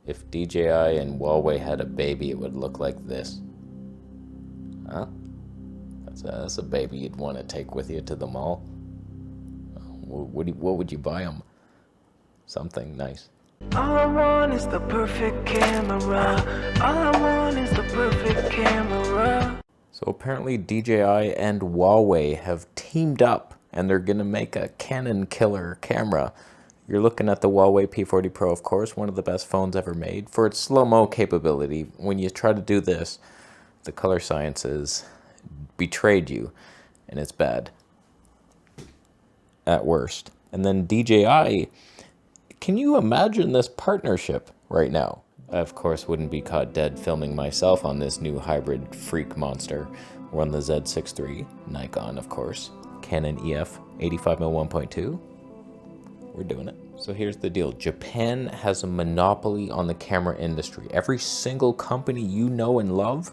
If DJI and Huawei had a baby, it would look like this. Huh? That's a baby you'd want to take with you to the mall. What would you buy them? Something nice. All I want is the perfect camera. All I want is the perfect camera. So apparently DJI and Huawei have teamed up and they're gonna make a Canon killer camera. You're looking at the Huawei P40 Pro, of course, one of the best phones ever made. For its slow-mo capability, when you try to do this, the color sciences betrayed you, and it's bad at worst. And then DJI, can you imagine this partnership right now? I, of course, wouldn't be caught dead filming myself on this new hybrid freak monster. We're on the Z6 III, Nikon, of course, Canon EF 85mm 1.2. We're doing it. So here's the deal. Japan has a monopoly on the camera industry. Every single company you know and love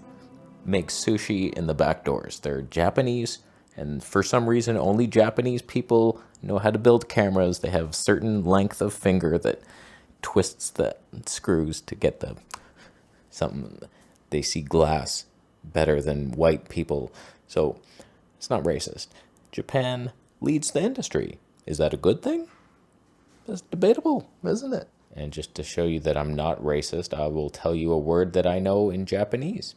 makes sushi in the back doors. They're Japanese, and for some reason, only Japanese people know how to build cameras. They have certain length of finger that twists the screws to get the something. They see glass better than white people. So it's not racist. Japan leads the industry. Is that a good thing? It's debatable, isn't it? And just to show you that I'm not racist, I will tell you a word that I know in Japanese.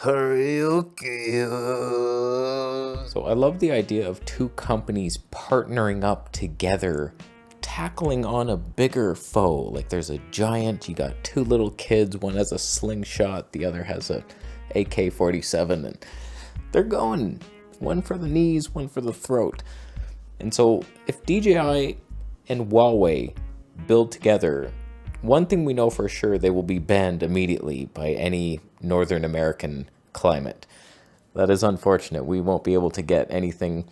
So I love the idea of two companies partnering up together, tackling on a bigger foe. Like there's a giant, you got two little kids, one has a slingshot, the other has a AK-47, and they're going, one for the knees, one for the throat. And so if DJI and Huawei build together, one thing we know for sure, they will be banned immediately by any Northern American climate. That is unfortunate. We won't be able to get anything.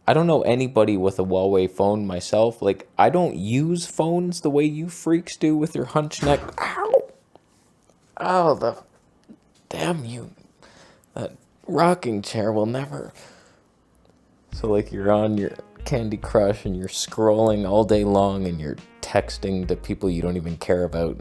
I don't know anybody with a Huawei phone myself. Like, I don't use phones the way you freaks do with your hunch neck. Ow! Oh, damn you. That rocking chair will never. So like you're on your Candy Crush and you're scrolling all day long and you're texting to people you don't even care about,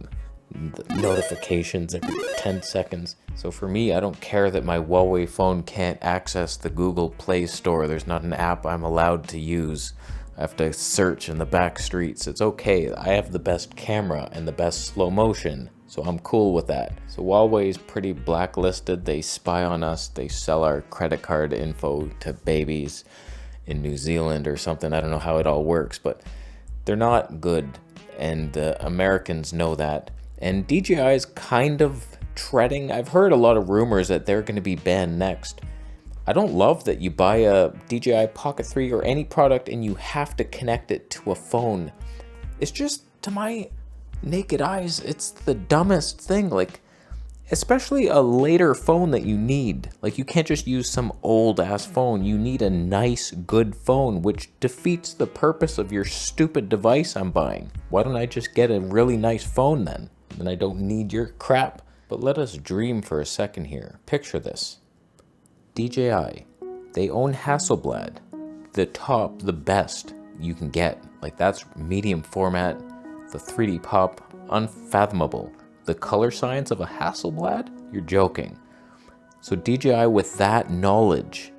the notifications every 10 seconds. So for me, I don't care that my Huawei phone can't access the Google Play Store. There's not an app I'm allowed to use. I have to search in the back streets. It's okay. I have the best camera and the best slow motion, so I'm cool with that. So Huawei's pretty blacklisted. They spy on us. They sell our credit card info to babies in New Zealand or something. I don't know how it all works, but they're not good, and Americans know that. And DJI is kind of treading. I've heard a lot of rumors that they're going to be banned next. I don't love that you buy a DJI Pocket 3 or any product and you have to connect it to a phone. It's just, to my naked eyes, it's the dumbest thing. Like, especially a later phone that you need. Like, you can't just use some old ass phone. You need a nice, good phone, which defeats the purpose of your stupid device I'm buying. Why don't I just get a really nice phone then? Then I don't need your crap. But let us dream for a second here. Picture this. DJI, they own Hasselblad, the top, the best you can get. Like, that's medium format, the 3D pop, unfathomable. The color science of a Hasselblad? You're joking. So DJI with that knowledge,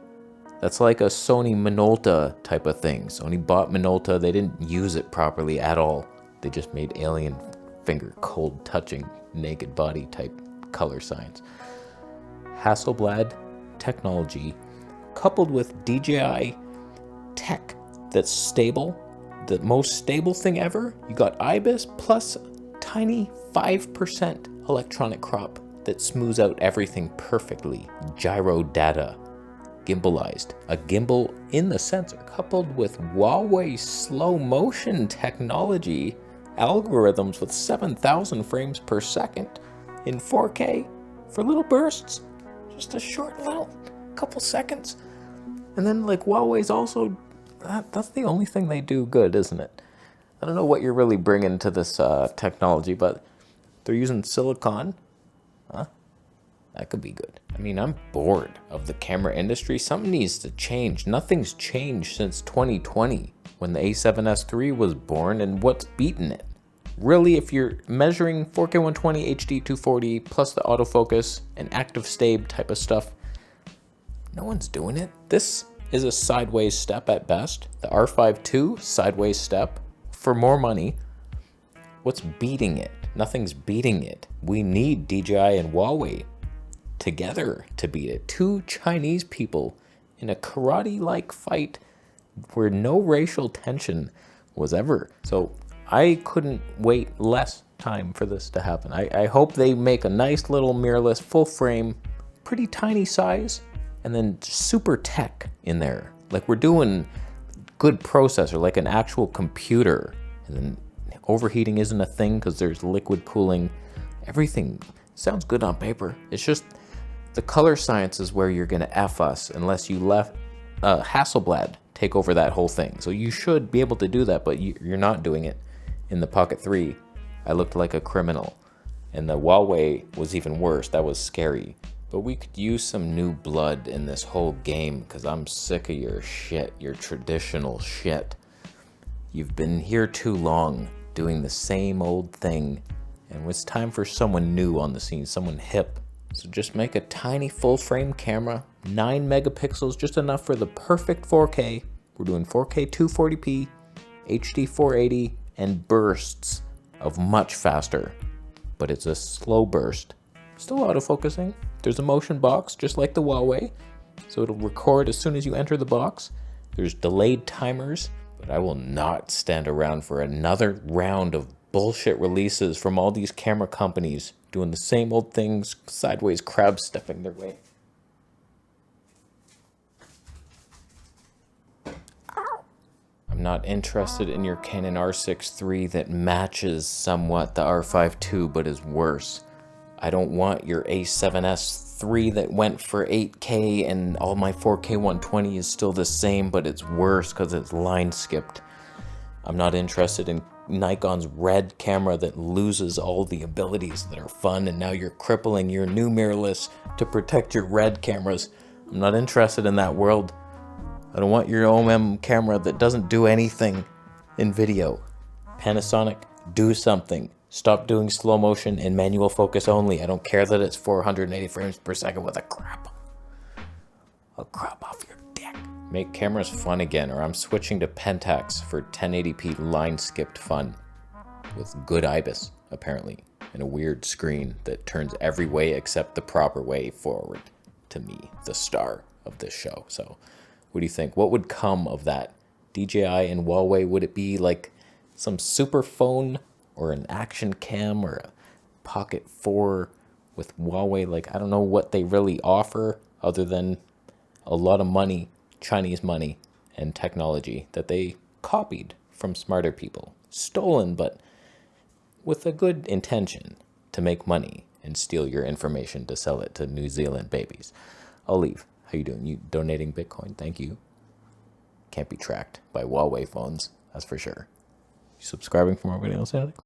that's like a Sony Minolta type of thing. Sony bought Minolta, they didn't use it properly at all. They just made alien finger, cold touching, naked body type color science. Hasselblad technology coupled with DJI tech that's stable, the most stable thing ever. You got IBIS plus tiny 5% electronic crop that smooths out everything perfectly. Gyro data, gimbalized, a gimbal in the sensor, coupled with Huawei slow motion technology, algorithms with 7,000 frames per second in 4K for little bursts, just a short little couple seconds. And then like Huawei's also, that's the only thing they do good, isn't it? I don't know what you're really bringing to this technology, but they're using silicon. Huh? That could be good. I mean, I'm bored of the camera industry. Something needs to change. Nothing's changed since 2020 when the A7S III was born, and what's beaten it? Really, if you're measuring 4K 120, HD 240, plus the autofocus and active stab type of stuff, no one's doing it. This is a sideways step at best. The R5 II, sideways step for more money. What's beating it? Nothing's beating it. We need DJI and Huawei together to beat it. Two Chinese people in a karate-like fight where no racial tension was ever. So I couldn't wait less time for this to happen. I hope they make a nice little mirrorless full frame, pretty tiny size, and then super tech in there. Like we're doing good processor, like an actual computer, and then overheating isn't a thing because there's liquid cooling. Everything sounds good on paper. It's just the color science is where you're gonna F us unless you let Hasselblad take over that whole thing. So you should be able to do that, but you're not doing it. In the Pocket 3, I looked like a criminal. And the Huawei was even worse. That was scary. But we could use some new blood in this whole game because I'm sick of your shit, your traditional shit. You've been here too long doing the same old thing, and it's time for someone new on the scene, someone hip. So just make a tiny full frame camera, 9 megapixels, just enough for the perfect 4K. We're doing 4K 240p, HD 480, and bursts of much faster, but it's a slow burst. Still autofocusing. There's a motion box, just like the Huawei, so it'll record as soon as you enter the box. There's delayed timers, but I will not stand around for another round of bullshit releases from all these camera companies doing the same old things, sideways crab stepping their way. I'm not interested in your Canon R6 III that matches somewhat the R5 II but is worse. I don't want your A7S III that went for 8K and all my 4K 120 is still the same but it's worse because it's line skipped. I'm not interested in Nikon's red camera that loses all the abilities that are fun and now you're crippling your new mirrorless to protect your red cameras. I'm not interested in that world. I don't want your OM camera that doesn't do anything in video. Panasonic, do something. Stop doing slow motion and manual focus only. I don't care that it's 480 frames per second with a crap. I'll crop off your dick. Make cameras fun again, or I'm switching to Pentax for 1080p line skipped fun. With good IBIS, apparently, and a weird screen that turns every way except the proper way forward to me, the star of this show. So, what do you think? What would come of that? DJI and Huawei, would it be like some super phone or an action cam or a Pocket 4 with Huawei? Like, I don't know what they really offer other than a lot of money, Chinese money, and technology that they copied from smarter people. Stolen, but with a good intention to make money and steal your information to sell it to New Zealand babies. I'll leave. How you doing? You donating Bitcoin? Thank you. Can't be tracked by Huawei phones, that's for sure. You subscribing for more videos, Alex?